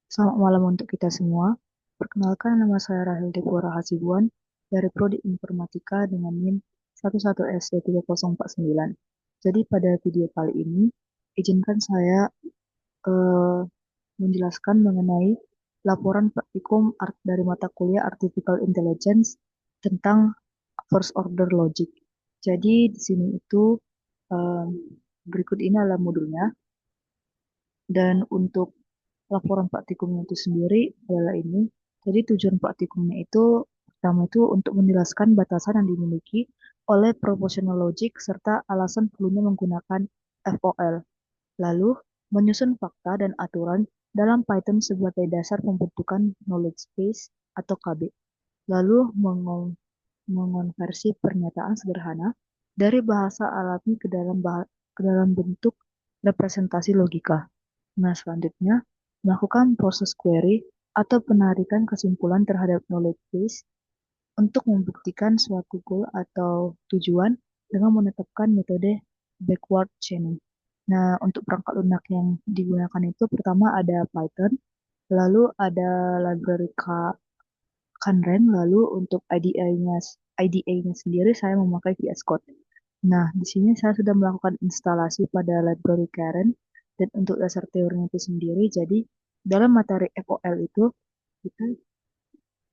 Selamat malam untuk kita semua. Perkenalkan, nama saya Rahel Deborah Hasibuan dari Prodi Informatika dengan NIM 11SD3049. Jadi pada video kali ini, izinkan saya eh, menjelaskan mengenai laporan praktikum dari mata kuliah Artificial Intelligence tentang First Order Logic. Jadi di sini itu eh, berikut ini adalah modulnya. Dan untuk laporan praktikumnya itu sendiri adalah ini. Jadi tujuan praktikumnya itu pertama itu untuk menjelaskan batasan yang dimiliki oleh proportional logic serta alasan perlunya menggunakan FOL. Lalu menyusun fakta dan aturan dalam Python sebagai dasar pembentukan knowledge base atau KB. Lalu mengonversi pernyataan sederhana dari bahasa alami ke dalam bentuk representasi logika. Nah, selanjutnya, melakukan proses query atau penarikan kesimpulan terhadap knowledge base untuk membuktikan suatu goal atau tujuan dengan menetapkan metode backward chaining. Nah, untuk perangkat lunak yang digunakan itu pertama ada Python, lalu ada library Kanren, lalu untuk IDA-nya sendiri saya memakai VS Code. Nah, di sini saya sudah melakukan instalasi pada library Karen dan untuk dasar teorinya itu sendiri, jadi dalam materi FOL itu kita,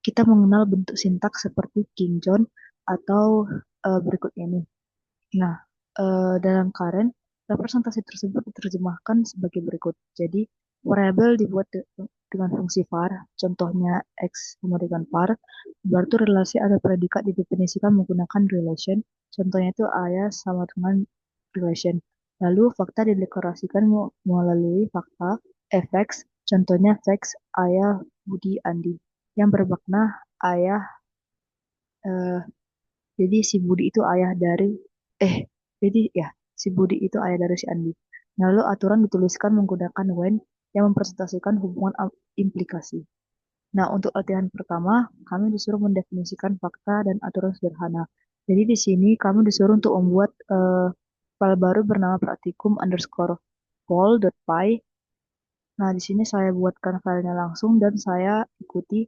kita mengenal bentuk sintaks seperti King John atau berikut ini. Nah, dalam Karen, representasi tersebut diterjemahkan sebagai berikut. Jadi, variabel dibuat dengan fungsi var, contohnya x sama dengan var, berarti relasi atau predikat didefinisikan menggunakan relation, contohnya itu ayah sama dengan relation. Lalu, fakta dideklarasikan melalui fakta fx, contohnya fx ayah Budi Andi, yang bermakna ayah, eh, jadi si Budi itu ayah dari, eh, jadi ya, si Budi itu ayah dari si Andi. Lalu aturan dituliskan menggunakan when yang mempresentasikan hubungan implikasi. Nah, untuk latihan pertama, kami disuruh mendefinisikan fakta dan aturan sederhana. Jadi di sini kami disuruh untuk membuat file baru bernama praktikum underscore pol.py. Nah, di sini saya buatkan filenya langsung dan saya ikuti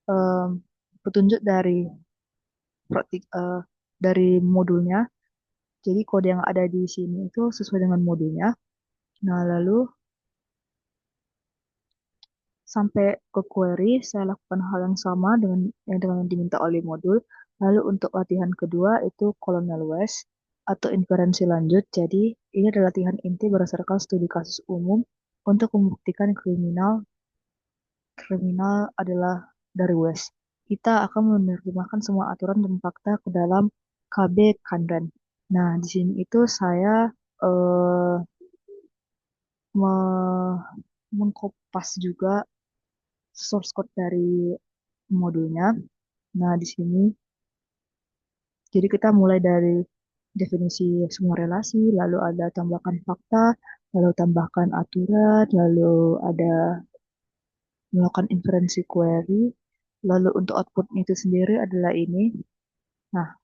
em, petunjuk dari modulnya. Jadi kode yang ada di sini itu sesuai dengan modulnya. Nah, lalu sampai ke query, saya lakukan hal yang sama dengan yang diminta oleh modul. Lalu untuk latihan kedua itu Colonel West atau inferensi lanjut. Jadi ini adalah latihan inti berdasarkan studi kasus umum untuk membuktikan kriminal kriminal adalah dari West. Kita akan menerjemahkan semua aturan dan fakta ke dalam KB Kandan. Nah, di sini itu saya eh, me- mengkopas juga source code dari modulnya. Nah, di sini, jadi kita mulai dari definisi semua relasi, lalu ada tambahkan fakta, lalu tambahkan aturan, lalu ada melakukan inferensi query, lalu untuk outputnya itu sendiri adalah ini. Nah,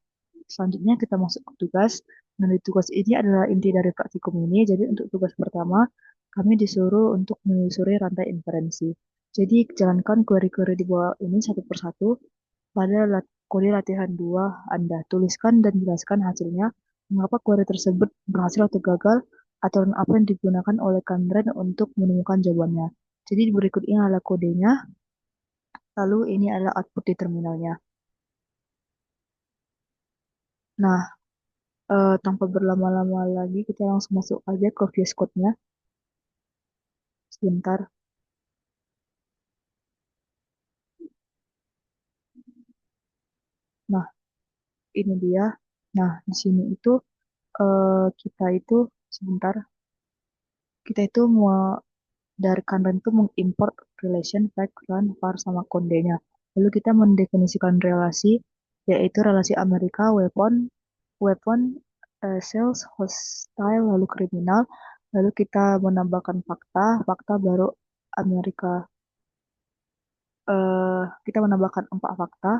selanjutnya kita masuk ke tugas. Nah, di tugas ini adalah inti dari praktikum ini. Jadi untuk tugas pertama, kami disuruh untuk menelusuri rantai inferensi. Jadi jalankan query-query di bawah ini satu persatu. Pada kode latihan 2 Anda tuliskan dan jelaskan hasilnya, mengapa query tersebut berhasil atau gagal, aturan apa yang digunakan oleh Kandren untuk menemukan jawabannya. Jadi berikut ini adalah kodenya, lalu ini adalah output di terminalnya. Nah, tanpa berlama-lama lagi, kita langsung masuk aja ke VS Code-nya. Sebentar. Nah, ini dia. Nah, di sini itu kita itu sebentar. Kita itu mau dari Kanban itu mengimport relation, fact, run, var, sama kondenya. Lalu kita mendefinisikan relasi, yaitu relasi Amerika, weapon, sales, hostile, lalu kriminal. Lalu kita menambahkan fakta, fakta baru Amerika. Kita menambahkan 4 fakta,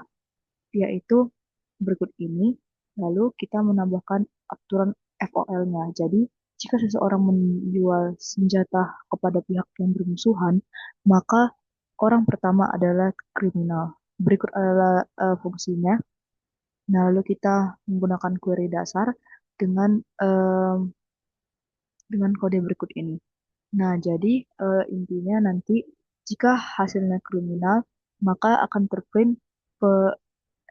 yaitu berikut ini. Lalu kita menambahkan aturan FOL-nya. Jadi, jika seseorang menjual senjata kepada pihak yang bermusuhan, maka orang pertama adalah kriminal. Berikut adalah fungsinya. Nah, lalu kita menggunakan query dasar dengan em, dengan kode berikut ini. Nah, jadi intinya nanti jika hasilnya kriminal, maka akan terprint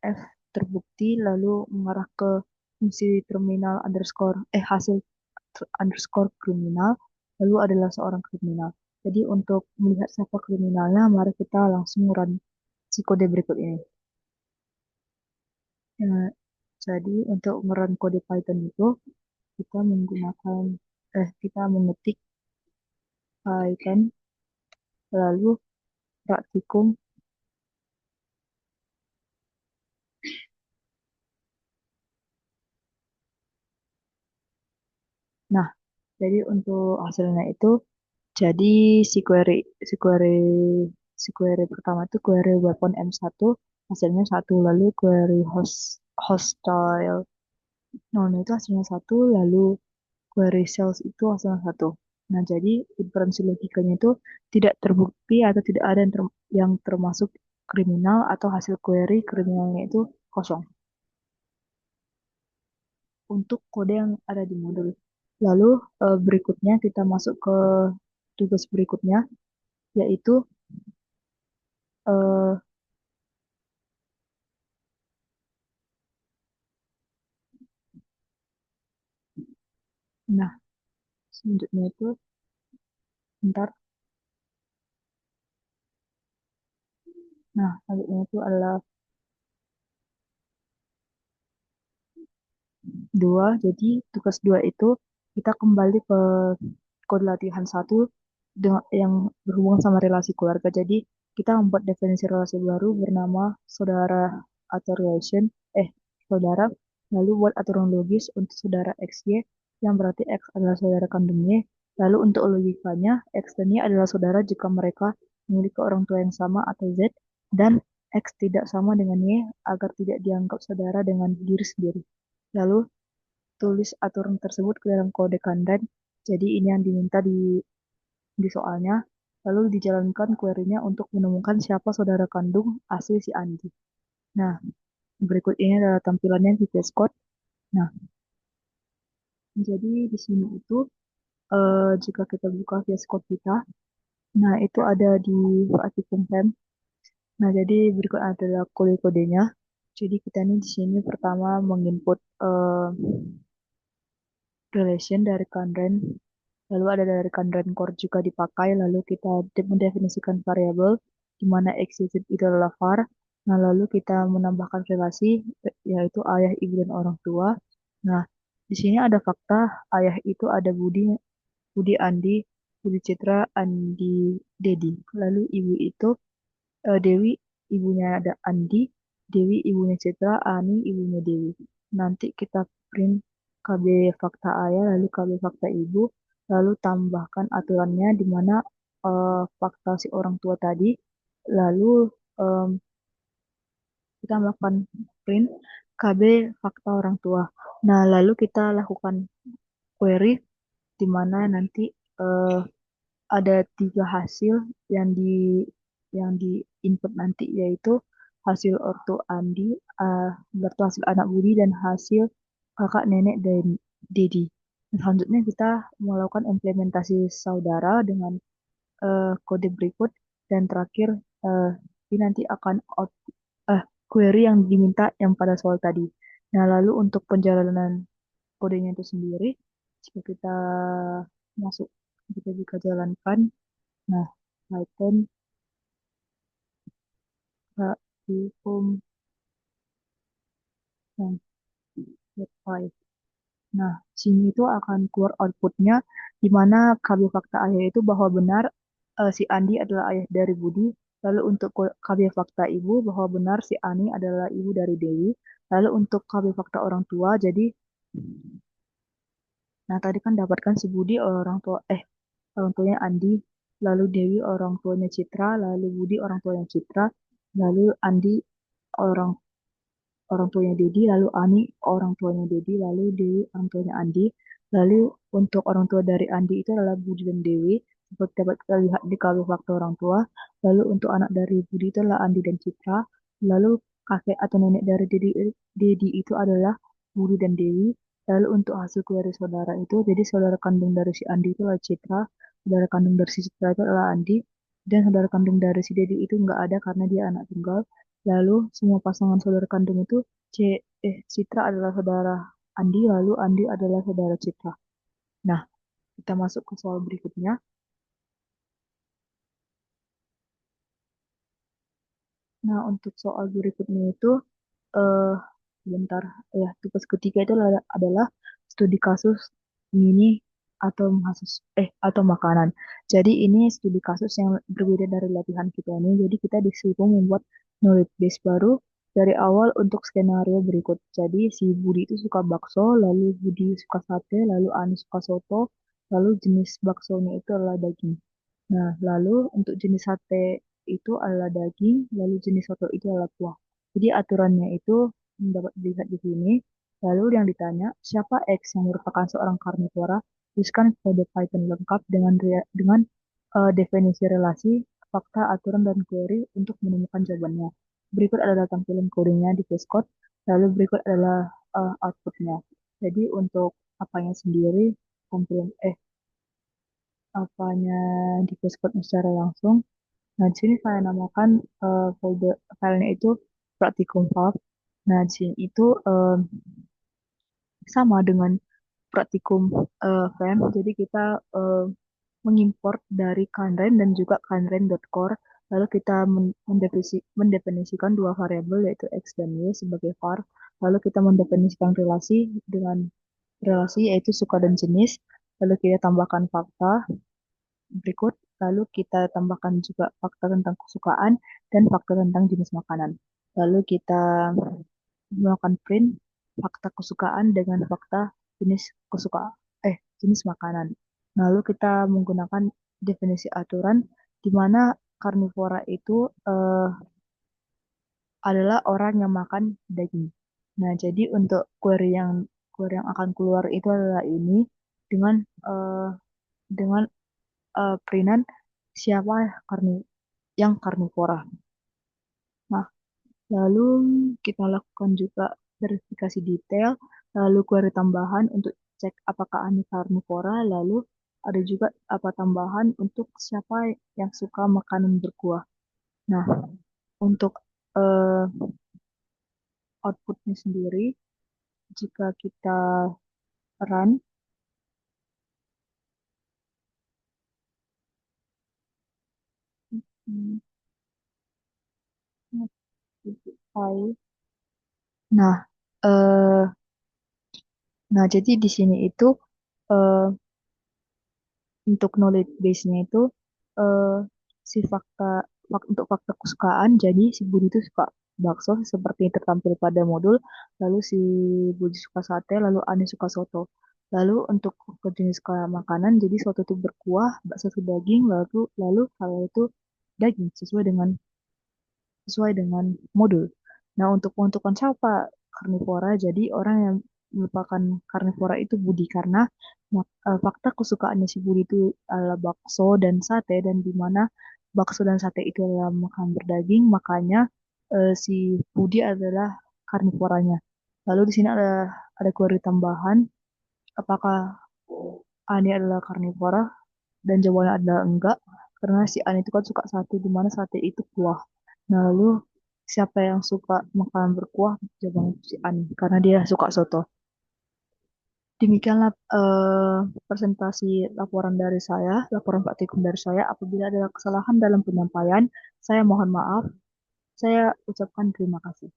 F terbukti lalu mengarah ke fungsi terminal underscore hasil underscore kriminal lalu adalah seorang kriminal. Jadi untuk melihat siapa kriminalnya, mari kita langsung run si kode berikut ini. Ya, jadi untuk merun kode Python itu kita menggunakan kita mengetik Python lalu praktikum. Nah, jadi untuk hasilnya itu jadi si query si query pertama itu query weapon M1 hasilnya satu lalu query hostile nolnya itu hasilnya satu lalu query sales itu hasilnya satu. Nah, jadi inferensi logikanya itu tidak terbukti atau tidak ada yang termasuk kriminal atau hasil query kriminalnya itu kosong untuk kode yang ada di modul. Lalu berikutnya kita masuk ke tugas berikutnya yaitu eh, nah selanjutnya itu ntar nah selanjutnya itu adalah dua. Jadi tugas dua itu kita kembali ke kode latihan satu dengan yang berhubungan sama relasi keluarga. Jadi kita membuat definisi relasi baru bernama saudara atau relation saudara lalu buat aturan logis untuk saudara XY yang berarti X adalah saudara kandung Y. Lalu untuk logikanya X dan Y adalah saudara jika mereka memiliki orang tua yang sama atau Z dan X tidak sama dengan Y agar tidak dianggap saudara dengan diri sendiri. Lalu tulis aturan tersebut ke dalam kode kandan. Jadi ini yang diminta di soalnya. Lalu dijalankan query-nya untuk menemukan siapa saudara kandung asli si Andi. Nah, berikut ini adalah tampilannya di VS Code. Nah, jadi di sini itu jika kita buka VS Code kita, nah itu ada di artikel hem. Nah, jadi berikut adalah kode-kodenya. Jadi kita ini di sini pertama menginput relation dari kandan. Lalu ada dari kandan core juga dipakai. Lalu kita mendefinisikan variabel di mana x itu adalah var. Nah, lalu kita menambahkan relasi yaitu ayah, ibu, dan orang tua. Nah, di sini ada fakta ayah itu ada Budi, Budi Andi, Budi Citra, Andi Dedi. Lalu ibu itu Dewi, ibunya ada Andi, Dewi ibunya Citra, Ani ibunya Dewi. Nanti kita print KB fakta ayah, lalu KB fakta ibu, lalu tambahkan aturannya di mana fakta si orang tua tadi, lalu em, kita melakukan print KB fakta orang tua. Nah, lalu kita lakukan query di mana nanti eh, ada tiga hasil yang di input nanti yaitu hasil orto Andi, berarti hasil anak Budi dan hasil kakak nenek dan Dedi. Dan selanjutnya kita melakukan implementasi saudara dengan kode berikut dan terakhir eh, ini nanti akan query yang diminta yang pada soal tadi. Nah, lalu untuk penjalanan kodenya itu sendiri, jika kita masuk, kita bisa jalankan. Nah, Python di home yang file. Nah, sini itu akan keluar outputnya di mana KB fakta ayah itu bahwa benar si Andi adalah ayah dari Budi. Lalu untuk KB fakta ibu bahwa benar si Ani adalah ibu dari Dewi. Lalu untuk KB fakta orang tua, jadi, nah tadi kan dapatkan si Budi orang tuanya Andi, lalu Dewi orang tuanya Citra, lalu Budi orang tuanya Citra, lalu Andi orang orang tuanya Dedi, lalu Ani orang tuanya Dedi, lalu Dewi orang tuanya Andi. Lalu untuk orang tua dari Andi itu adalah Budi dan Dewi. Seperti dapat kita lihat di kabel fakta orang tua. Lalu untuk anak dari Budi itu adalah Andi dan Citra. Lalu kakek atau nenek dari Dedi itu adalah Budi dan Dewi. Lalu untuk hasil query saudara itu, jadi saudara kandung dari si Andi itu adalah Citra, saudara kandung dari si Citra itu adalah Andi, dan saudara kandung dari si Dedi itu nggak ada karena dia anak tunggal. Lalu semua pasangan saudara kandung itu Citra adalah saudara Andi, lalu Andi adalah saudara Citra. Nah, kita masuk ke soal berikutnya. Nah, untuk soal berikutnya itu, eh sebentar, ya, tugas ketiga itu adalah studi kasus mini atau atau makanan. Jadi ini studi kasus yang berbeda dari latihan kita ini. Jadi kita disuruh membuat knowledge base baru dari awal untuk skenario berikut. Jadi si Budi itu suka bakso, lalu Budi suka sate, lalu Ani suka soto, lalu jenis baksonya itu adalah daging. Nah, lalu untuk jenis sate itu adalah daging, lalu jenis soto itu adalah kuah. Jadi aturannya itu dapat dilihat di sini. Lalu yang ditanya, siapa X yang merupakan seorang karnivora? Tuliskan kode Python lengkap dengan definisi relasi, fakta, aturan, dan query untuk menemukan jawabannya. Berikut adalah tampilan kodenya di VS Code, lalu berikut adalah outputnya. Jadi untuk apanya sendiri, tampilan apanya di VS Code secara langsung. Nah, di sini saya namakan folder filenya itu Practicum Pub. Nah, di sini itu sama dengan Practicum Frame. Jadi kita mengimport dari Kanren dan juga kanren.core. Lalu kita mendefinisikan dua variabel yaitu X dan Y sebagai var. Lalu kita mendefinisikan relasi dengan relasi yaitu suka dan jenis. Lalu kita tambahkan fakta berikut. Lalu kita tambahkan juga fakta tentang kesukaan dan fakta tentang jenis makanan. Lalu kita melakukan print fakta kesukaan dengan fakta jenis kesukaan jenis makanan. Lalu kita menggunakan definisi aturan di mana karnivora itu adalah orang yang makan daging. Nah, jadi untuk query yang akan keluar itu adalah ini dengan eh, dengan peringan siapa yang karnivora. Nah, lalu kita lakukan juga verifikasi detail, lalu query tambahan untuk cek apakah ini karnivora, lalu ada juga apa tambahan untuk siapa yang suka makanan berkuah. Nah, untuk eh, outputnya sendiri, jika kita run, hmm, file. Nah, eh, nah jadi di sini itu eh, untuk knowledge base-nya itu eh, si untuk fakta kesukaan, jadi si Budi itu suka bakso seperti yang tertampil pada modul, lalu si Budi suka sate, lalu Ani suka soto. Lalu untuk jenis makanan, jadi soto itu berkuah, bakso itu daging, lalu lalu kalau itu daging sesuai dengan modul. Nah, untuk menentukan siapa karnivora, jadi orang yang merupakan karnivora itu Budi karena fakta kesukaannya si Budi itu adalah bakso dan sate dan di mana bakso dan sate itu adalah makanan berdaging, makanya si Budi adalah karnivoranya. Lalu di sini ada query tambahan, apakah Ani adalah karnivora dan jawabannya adalah enggak karena si Ani itu kan suka sate di mana sate itu kuah. Nah, lalu siapa yang suka makanan berkuah? Jawabannya si Ani karena dia suka soto. Demikianlah presentasi laporan dari saya, laporan praktikum dari saya. Apabila ada kesalahan dalam penyampaian, saya mohon maaf. Saya ucapkan terima kasih.